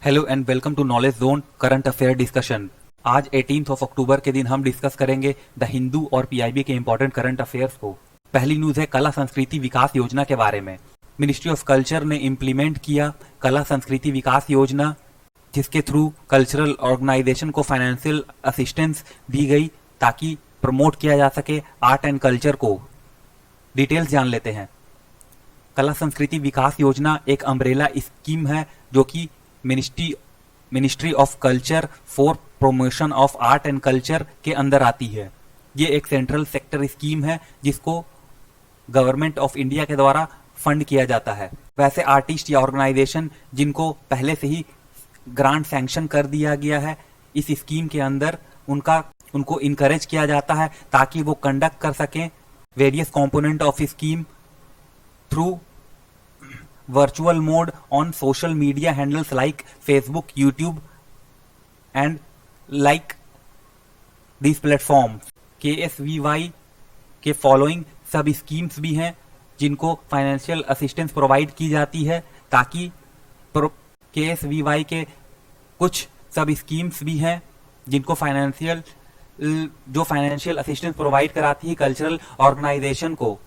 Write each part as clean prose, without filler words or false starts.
Hello and welcome to knowledge zone current affair discussion. आज 18 अक्टूबर के दिन हम डिस्कस करेंगे द हिंदू और पीआईबी के इंपॉर्टेंट करंट अफेयर्स को। पहली न्यूज है कला संस्कृति विकास योजना के बारे में। मिनिस्ट्री ऑफ कल्चर ने इम्प्लीमेंट किया कला संस्कृति विकास योजना, जिसके थ्रू कल्चरल ऑर्गेनाइजेशन को फाइनेंशियल असिस्टेंस दी गई ताकि प्रमोट किया जा सके आर्ट एंड कल्चर को। डिटेल्स जान लेते हैं। कला संस्कृति विकास योजना एक अम्ब्रेला स्कीम है जो कि ministry of culture for promotion of art and culture के अंदर आती है। ये एक सेंट्रल सेक्टर स्कीम है जिसको गवर्नमेंट ऑफ इंडिया के द्वारा फंड किया जाता है। वैसे आर्टिस्ट या ऑर्गेनाइजेशन जिनको पहले से ही ग्रांट सैंक्शन कर दिया गया है, इस स्कीम के अंदर उनको इनकरेज किया जाता है ताकि वो कंडक्ट कर सकें various component of scheme through virtual mode on social media handles like Facebook, YouTube and like these platforms। KSVY के फॉलोइंग सब स्कीम्स भी हैं जिनको फाइनेंशियल असिस्टेंस प्रोवाइड की जाती है ताकि KSVY के कुछ सब स्कीम्स भी हैं जिनको फाइनेंशियल असिस्टेंस प्रोवाइड कराती है कल्चरल ऑर्गेनाइजेशन को।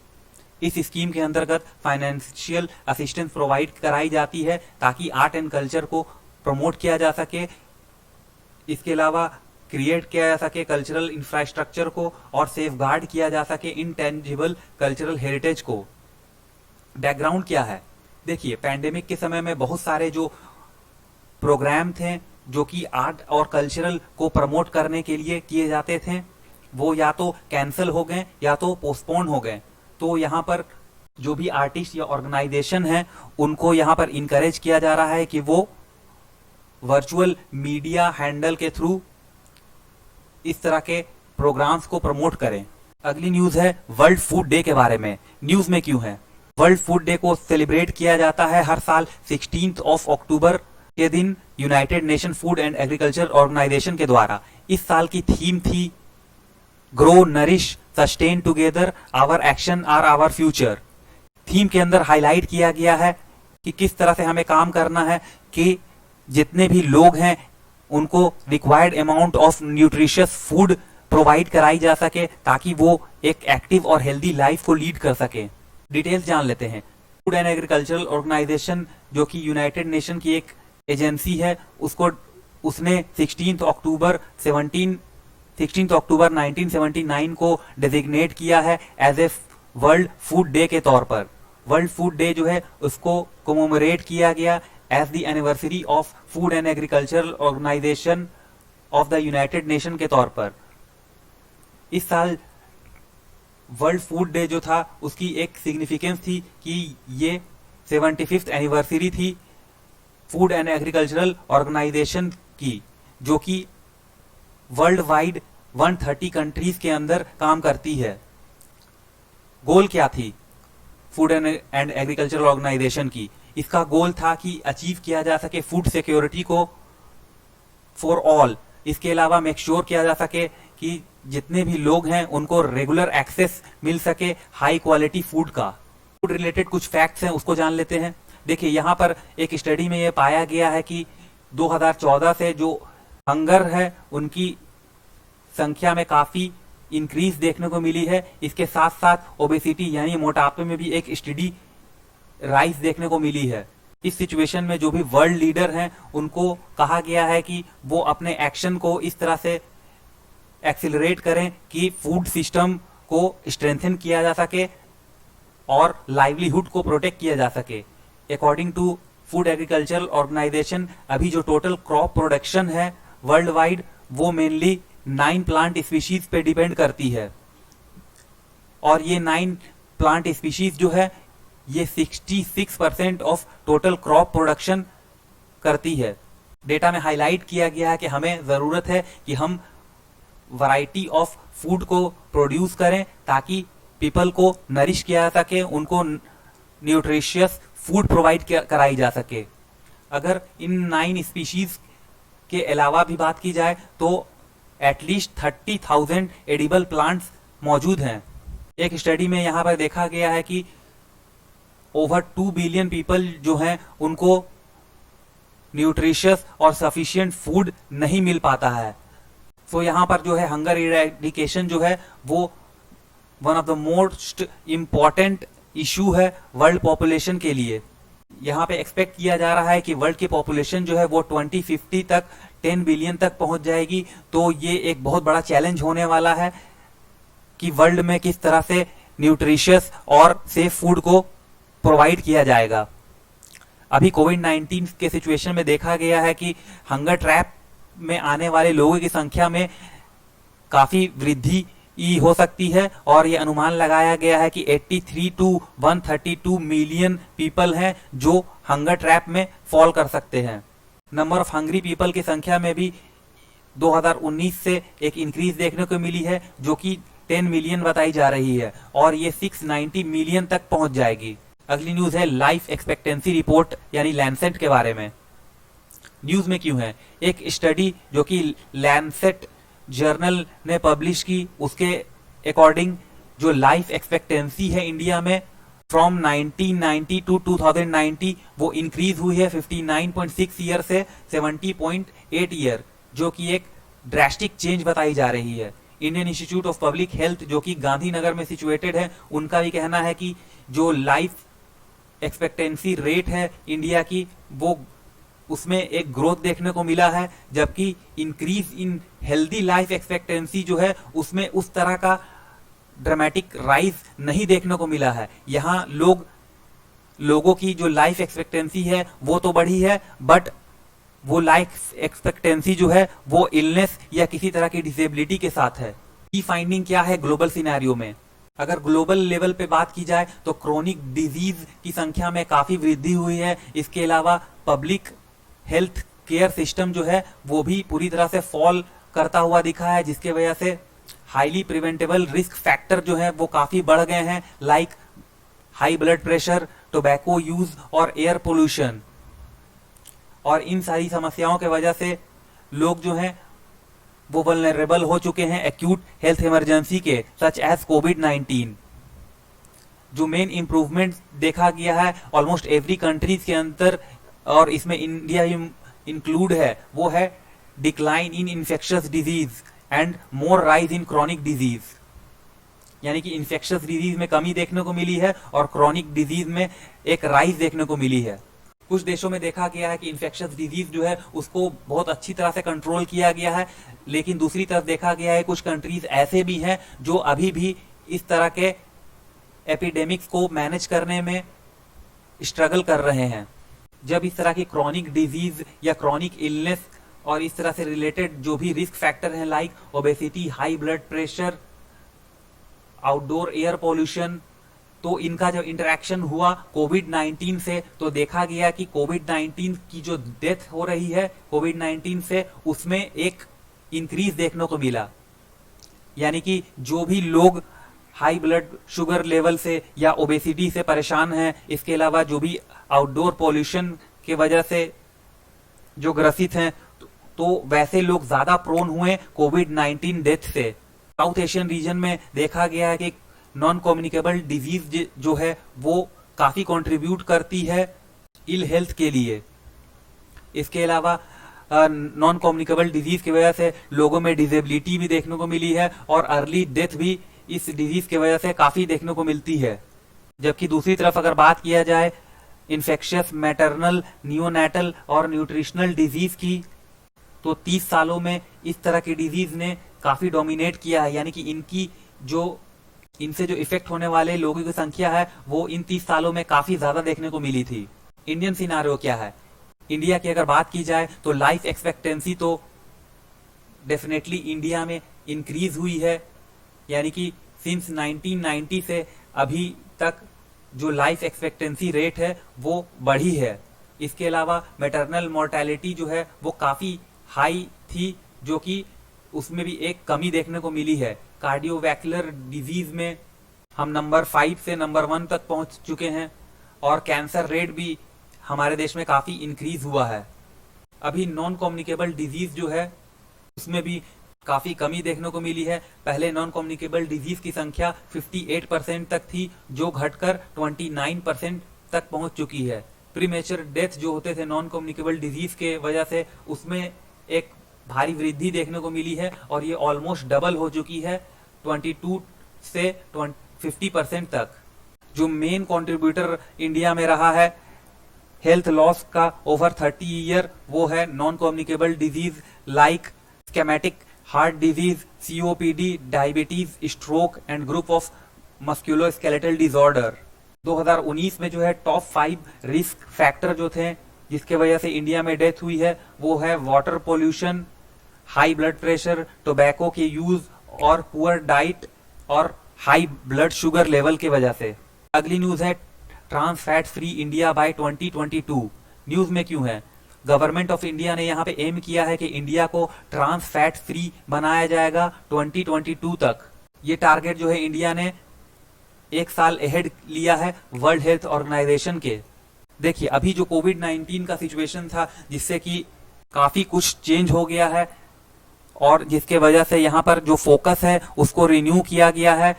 इस स्कीम के अंतर्गत फाइनेंशियल असिस्टेंस प्रोवाइड कराई जाती है ताकि आर्ट एंड कल्चर को प्रमोट किया जा सके। इसके अलावा क्रिएट किया जा सके कल्चरल इंफ्रास्ट्रक्चर को और सेफगार्ड किया जा सके इनटेंजिबल कल्चरल हेरिटेज को। बैकग्राउंड क्या है? देखिए, पैंडेमिक के समय में बहुत सारे जो प्रोग्राम थे जो कि आर्ट और कल्चरल को प्रमोट करने के लिए किए जाते थे, वो या तो कैंसिल हो गए या तो पोस्टपोन हो गए। तो यहाँ पर जो भी आर्टिस्ट या ऑर्गेनाइजेशन है उनको यहाँ पर इनकरेज किया जा रहा है कि वो वर्चुअल मीडिया हैंडल के थ्रू इस तरह के प्रोग्राम्स को प्रमोट करें। अगली न्यूज है वर्ल्ड फूड डे के बारे में। न्यूज में क्यों है? वर्ल्ड फूड डे को सेलिब्रेट किया जाता है हर साल 16 अक्टूबर के दिन United Nation Food and Agriculture Organization के द्वारा। इस साल की थीम थी grow nourish sustain together our action are our future. Theme के अंदर हाईलाइट किया गया है कि किस तरह से हमें काम करना है कि जितने भी लोग हैं उनको required amount of nutritious food provide कराई जा सके ताकि वो एक एक्टिव और हेल्दी लाइफ को लीड कर सके। डिटेल्स जान लेते हैं। फूड एंड एग्रीकल्चरल ऑर्गेनाइजेशन जो कि यूनाइटेड नेशन की एक एजेंसी है, उसने 16 अक्टूबर 1979 को डेजिग्नेट किया है as a world food day के तौर पर। वर्ल्ड फूड डे जो है उसको कोमोमोरेट किया गया as the anniversary of Food and Agricultural Organization of the United Nation के तौर पर। इस साल वर्ल्ड फूड डे जो था उसकी एक सिग्निफिकेंस थी कि ये 75th एनिवर्सरी थी फूड एंड एग्रीकल्चरल ऑर्गेनाइजेशन की, जो कि वर्ल्ड वाइड 130 कंट्रीज के अंदर काम करती है। गोल क्या थी फूड एंड एग्रीकल्चरल ऑर्गेनाइजेशन की? इसका गोल था कि अचीव किया जा सके फूड सिक्योरिटी को फॉर ऑल। इसके अलावा मेक श्योर किया जा सके कि जितने भी लोग हैं उनको रेगुलर एक्सेस मिल सके हाई क्वालिटी फूड का। फूड रिलेटेड कुछ फैक्ट्स हैं, उसको जान लेते हैं। देखिए, यहाँ पर एक स्टडी में यह पाया गया है कि 2014 से जो हंगर है उनकी संख्या में काफी इंक्रीज देखने को मिली है। इसके साथ साथ ओबेसिटी यानी मोटापे में भी एक स्टडी राइज देखने को मिली है। इस सिचुएशन में जो भी वर्ल्ड लीडर हैं उनको कहा गया है कि वो अपने एक्शन को इस तरह से एक्सिलरेट करें कि फूड सिस्टम को स्ट्रेंथन किया जा सके और लाइवलीहुड को प्रोटेक्ट किया जा सके। According to Food Agricultural Organization अभी जो टोटल क्रॉप प्रोडक्शन है वर्ल्ड वाइड वो मेनली 9 प्लांट स्पीशीज पे डिपेंड करती है और ये 9 प्लांट स्पीशीज जो है ये 66% ऑफ टोटल क्रॉप प्रोडक्शन करती है। डेटा में हाईलाइट किया गया है कि हमें जरूरत है कि हम वैरायटी ऑफ फूड को प्रोड्यूस करें ताकि पीपल को नरिश किया जा सके, उनको न्यूट्रिशियस फूड प्रोवाइड कराई जा सके। अगर इन 9 स्पीशीज के अलावा भी बात की जाए तो एटलीस्ट 30,000 एडिबल प्लांट्स मौजूद हैं। एक स्टडी में यहाँ पर देखा गया है कि ओवर 2 बिलियन पीपल जो हैं उनको न्यूट्रिशियस और सफिशिएंट फूड नहीं मिल पाता है। तो यहाँ पर जो है हंगर इरेडिकेशन जो है वो one of the most important issue है वर्ल्ड पॉपुलेशन के लिए। यहाँ पे एक्सपेक्ट किया जा रहा है कि वर्ल्ड की पॉपुलेशन जो है वो 2050 तक 10 बिलियन तक पहुंच जाएगी। तो ये एक बहुत बड़ा चैलेंज होने वाला है कि वर्ल्ड में किस तरह से न्यूट्रिशियस और सेफ फूड को प्रोवाइड किया जाएगा। अभी कोविड-19 के सिचुएशन में देखा गया है कि हंगर ट्रैप में आने वाले लोगों की संख्या में काफी वृद्धि हो सकती है और ये अनुमान लगाया गया है कि 83 टू 132 मिलियन पीपल हैं जो हंगर ट्रैप में फॉल कर सकते हैं। नंबर ऑफ हंग्री पीपल की संख्या में भी 2019 से एक इंक्रीज देखने को मिली है जो कि 10 मिलियन बताई जा रही है और ये 690 मिलियन तक पहुंच जाएगी। अगली न्यूज है लाइफ एक्सपेक्टेंसी रिपोर्ट यानी लैंसेट के बारे में। न्यूज में क्यों है? एक स्टडी जो कि लैंसेट जर्नल ने पब्लिश की, उसके अकॉर्डिंग जो लाइफ एक्सपेक्टेंसी है इंडिया में फ्रॉम 1990 टू 2090 वो इंक्रीज हुई है 59.6 ईयर से 70.8 ईयर, जो कि एक ड्रास्टिक चेंज बताई जा रही है। Indian institute of public health जो कि गांधीनगर में सिचुएटेड है, उनका भी कहना है कि जो लाइफ एक्सपेक्टेंसी रेट है इंडिया की वो उसमें एक ग्रोथ देखने को मिला है, जबकि increase in healthy life expectancy जो है उसमें उस तरह का ड्रामेटिक राइज नहीं देखने को मिला है। यहाँ लोगों की जो लाइफ एक्सपेक्टेंसी है वो तो बढ़ी है, बट वो लाइफ एक्सपेक्टेंसी जो है वो इलनेस या किसी तरह की डिसेबिलिटी के साथ है। की फाइंडिंग क्या है ग्लोबल सिनेरियो में? अगर ग्लोबल लेवल पे बात की जाए तो क्रोनिक डिजीज की संख्या में काफी वृद्धि हुई है। इसके अलावा पब्लिक हेल्थ केयर सिस्टम जो है वो भी पूरी तरह से फॉल करता हुआ दिखा है, जिसके वजह से हाईली प्रिवेंटेबल रिस्क फैक्टर जो है वो काफी बढ़ गए हैं, like high blood pressure, tobacco use और एयर पोल्यूशन। और इन सारी समस्याओं के वजह से लोग जो हैं वो वल्नरेबल हो चुके हैं एक्यूट हेल्थ इमरजेंसी के, सच एज कोविड-19। जो मेन इंप्रूवमेंट देखा गया है ऑलमोस्ट एवरी कंट्रीज के अंदर, और इसमें इंडिया इंक्लूड है, वो है decline in infectious disease and more rise in chronic disease. यानी कि इन्फेक्शियस डिजीज में कमी देखने को मिली है और क्रॉनिक डिजीज में एक राइज देखने को मिली है। कुछ देशों में देखा गया है कि इन्फेक्शियस डिजीज जो है उसको बहुत अच्छी तरह से कंट्रोल किया गया है, लेकिन दूसरी तरफ देखा गया है कुछ कंट्रीज ऐसे भी हैं जो अभी भी इस तरह के एपिडेमिक्स को मैनेज करने में स्ट्रगल कर रहे हैं। जब इस तरह की क्रॉनिक डिजीज या क्रॉनिक इलनेस और इस तरह से रिलेटेड जो भी रिस्क फैक्टर हैं like obesity, high blood pressure, outdoor air pollution, तो इनका जब इंटरेक्शन हुआ कोविड-19 से तो देखा गया कि कोविड-19 की जो डेथ हो रही है कोविड-19 से उसमें एक इंक्रीज देखने को मिला। यानी कि जो भी लोग हाई ब्लड शुगर लेवल से या ओबेसिटी से परेशान हैं, इसके अलावा जो भी आउटडोर पोल्यूशन के वजह से जो ग्रसित हैं, तो वैसे लोग ज्यादा प्रोन हुए कोविड-19 डेथ से। साउथ एशियन रीजन में देखा गया है कि नॉन कम्युनिकेबल डिजीज जो है वो काफी कंट्रीब्यूट करती है इल हेल्थ के लिए। इसके अलावा नॉन कम्युनिकेबल डिजीज की वजह से लोगों में डिसेबिलिटी भी देखने को मिली है और अर्ली डेथ भी इस डिजीज की वजह से काफी देखने को मिलती है। जबकि दूसरी तरफ अगर बात किया जाए इन्फेक्शियस मैटरनल, नियोनेटल और न्यूट्रिशनल डिजीज की, तो 30 सालों में इस तरह की डिजीज ने काफी डोमिनेट किया है। यानी कि इनसे जो इफेक्ट होने वाले लोगों की संख्या है वो इन 30 सालों में काफी ज्यादा देखने को मिली थी। इंडियन सिनारियो क्या है? इंडिया की अगर बात की जाए तो लाइफ एक्सपेक्टेंसी तो डेफिनेटली इंडिया में इंक्रीज हुई है। यानी कि सिंस 1990 से अभी तक जो लाइफ एक्सपेक्टेंसी रेट है वो बढ़ी है। इसके अलावा मैटरनल मोर्टेलिटी जो है वो काफी हाई थी, जो कि उसमें भी एक कमी देखने को मिली है। कार्डियोवैस्कुलर डिजीज में हम नंबर 5 से नंबर 1 तक पहुंच चुके हैं और कैंसर रेट भी हमारे देश में काफी इंक्रीज हुआ है। अभी नॉन कम्युनिकेबल डिजीज जो है उसमें भी काफी कमी देखने को मिली है। पहले नॉन कम्युनिकेबल डिजीज की संख्या 58% तक थी, जो घटकर 29% तक पहुंच चुकी है। प्रीमेचर डेथ जो होते थे नॉन कम्युनिकेबल डिजीज के वजह से, उसमें एक भारी वृद्धि देखने को मिली है और ये ऑलमोस्ट डबल हो चुकी है 22 से 50% तक। जो मेन कंट्रीब्यूटर इंडिया में रहा है हेल्थ लॉस का ओवर 30 ईयर, वो है non communicable disease like schematic heart disease, COPD, diabetes, stroke and group of musculoskeletal disorder. 2019 में जो है टॉप 5 रिस्क फैक्टर जो थे जिसके वजह से इंडिया में डेथ हुई है, वो है water pollution, high blood pressure, tobacco के यूज और पुअर डाइट और हाई ब्लड शुगर लेवल के वजह से। अगली न्यूज है trans fat free India by 2022। News में क्यों है? गवर्नमेंट ऑफ इंडिया ने यहाँ पे एम किया है कि इंडिया को ट्रांस फैट फ्री बनाया जाएगा 2022 तक। ये टारगेट जो है इंडिया ने एक साल अहेड लिया है वर्ल्ड हेल्थ ऑर्गेनाइजेशन के। देखिए अभी जो कोविड-19 का सिचुएशन था जिससे कि काफी कुछ चेंज हो गया है और जिसके वजह से यहाँ पर जो फोकस है उसको रिन्यू किया गया है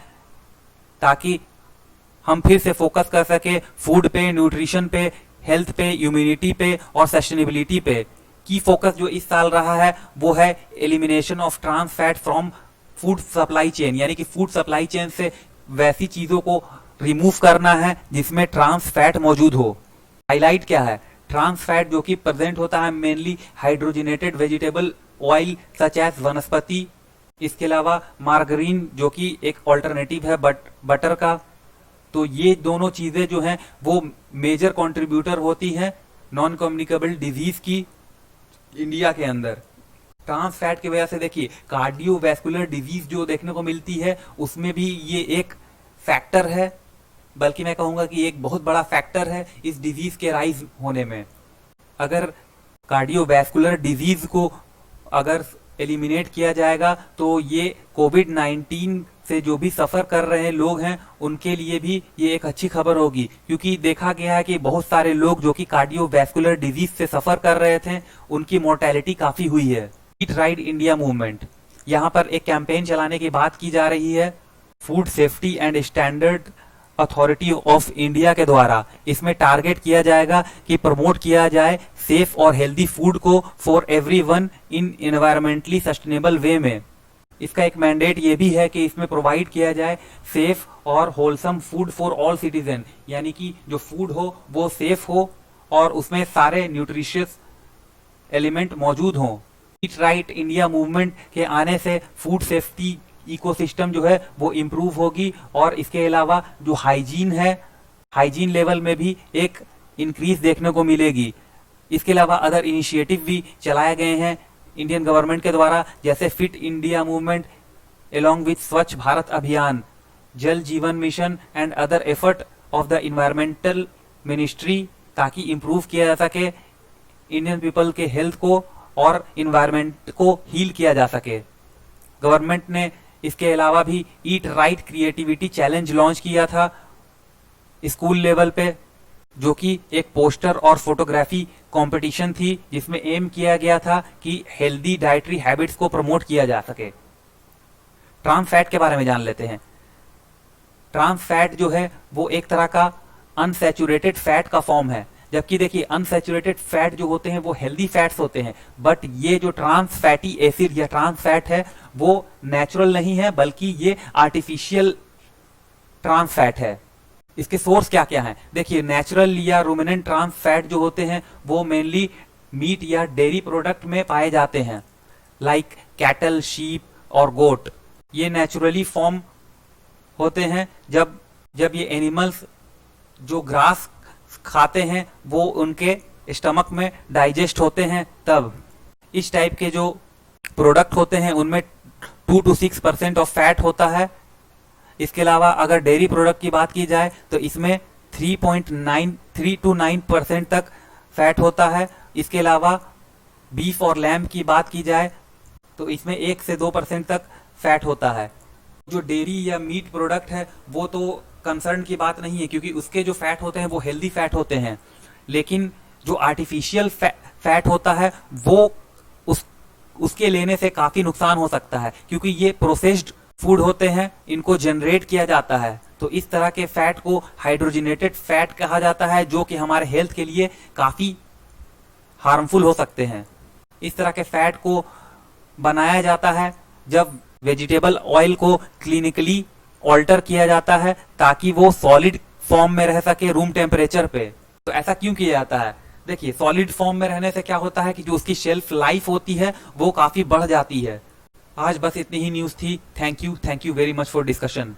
ताकि हम फिर से फोकस कर सके फूड पे, न्यूट्रिशन पे, हेल्थ पे, इम्यूनिटी पे और सस्टेनेबिलिटी पे। की फोकस जो इस साल रहा है वो है elimination of trans fat from food supply chain, यानी कि फूड सप्लाई चेन से वैसी चीजों को रिमूव करना है जिसमें ट्रांस फैट मौजूद हो। हाईलाइट क्या है? ट्रांस फैट जो कि प्रेजेंट होता है mainly hydrogenated vegetable oil such as vanaspati, इसके अलावा मार्गरीन जो कि एक ऑल्टरनेटिव है बटर का। तो ये दोनों चीजें जो हैं वो मेजर कंट्रीब्यूटर होती हैं नॉन कम्युनिकेबल डिजीज की इंडिया के अंदर। ट्रांस फैट की वजह से देखिए कार्डियोवैस्कुलर डिजीज जो देखने को मिलती है उसमें भी ये एक फैक्टर है, बल्कि मैं कहूंगा कि एक बहुत बड़ा फैक्टर है इस डिजीज के राइज होने में। अगर कार्डियोवैस्कुलर डिजीज को अगर एलिमिनेट किया जाएगा तो ये कोविड-19 से जो भी सफर कर रहे लोग हैं उनके लिए भी ये एक अच्छी खबर होगी, क्योंकि देखा गया है कि बहुत सारे लोग जो कि कार्डियोवैस्कुलर डिजीज से सफर कर रहे थे उनकी मोर्टेलिटी काफी हुई है। ईट राइट इंडिया मूवमेंट, यहाँ पर एक कैंपेन चलाने की बात की जा रही है food safety and standard authority of India के द्वारा। इसमें टारगेट किया जाएगा कि प्रमोट किया जाए सेफ और हेल्दी फूड को for everyone in environmentally sustainable way में। इसका एक मैंडेट ये भी है कि इसमें प्रोवाइड किया जाए सेफ और wholesome food for all citizen, यानी कि जो फूड हो वो सेफ हो और उसमें सारे न्यूट्रिशियस एलिमेंट मौजूद हों। ईट राइट इंडिया मूवमेंट के आने से फूड सेफ्टी इकोसिस्टम जो है वो इम्प्रूव होगी और इसके अलावा जो हाइजीन है, हाइजीन लेवल में भी एक इंक्रीज देखने को मिलेगी। इसके अलावा अदर इनिशिएटिव भी चलाए गए हैं इंडियन गवर्नमेंट के द्वारा, जैसे fit India movement along with स्वच्छ भारत अभियान, जल जीवन mission and other effort of the environmental ministry, ताकि इम्प्रूव किया जा सके इंडियन पीपल के हेल्थ को और इन्वायरमेंट को हील किया जा सके। गवर्नमेंट ने इसके अलावा भी eat right creativity challenge launch किया था स्कूल लेवल पे, जो कि एक पोस्टर और फोटोग्राफी कंपटीशन थी जिसमें एम किया गया था कि हेल्दी डाइटरी हैबिट्स को प्रमोट किया जा सके। ट्रांस फैट के बारे में जान लेते हैं। ट्रांस फैट जो है वो एक तरह का अनसैचुरेटेड फैट का फॉर्म है, जबकि देखिए अनसैचुरेटेड फैट जो होते हैं वो हेल्दी फैट्स होते हैं, बट ये जो ट्रांस फैटी एसिड या ट्रांस फैट है वो नेचुरल नहीं है बल्कि ये आर्टिफिशियल ट्रांस फैट है। इसके सोर्स क्या क्या हैं? देखिए नेचुरल या रूमिनेंट ट्रांस फैट जो होते हैं वो मेनली मीट या डेयरी प्रोडक्ट में पाए जाते हैं, लाइक कैटल, शीप और गोट। ये नेचुरली फॉर्म होते हैं जब ये एनिमल्स जो ग्रास खाते हैं वो उनके स्टमक में डाइजेस्ट होते हैं, तब इस टाइप के जो प्रोडक्ट होते हैं उनमें 2 to 6% ऑफ फैट होता है। इसके अलावा अगर डेयरी प्रोडक्ट की बात की जाए तो इसमें 3 to 9% तक फैट होता है। इसके अलावा बीफ और लैम्ब की बात की जाए तो इसमें 1 से 2% तक फैट होता है। जो डेयरी या मीट प्रोडक्ट है वो तो कंसर्न की बात नहीं है, क्योंकि उसके जो फैट होते हैं वो हेल्दी फैट होते हैं, लेकिन जो आर्टिफिशियल फैट होता है वो उसके लेने से काफी नुकसान हो सकता है, क्योंकि ये प्रोसेस्ड फूड होते हैं, इनको जनरेट किया जाता है। तो इस तरह के फैट को हाइड्रोजनेटेड फैट कहा जाता है, जो कि हमारे हेल्थ के लिए काफी हार्मफुल हो सकते हैं। इस तरह के फैट को बनाया जाता है जब वेजिटेबल ऑयल को क्लिनिकली ऑल्टर किया जाता है ताकि वो सॉलिड फॉर्म में रह सके रूम टेम्परेचर पे। तो ऐसा क्यों किया जाता है? देखिए, सॉलिड फॉर्म में रहने से क्या होता है कि जो उसकी शेल्फ लाइफ होती है वो काफी बढ़ जाती है। आज बस इतनी ही न्यूज थी। Thank you very much for discussion.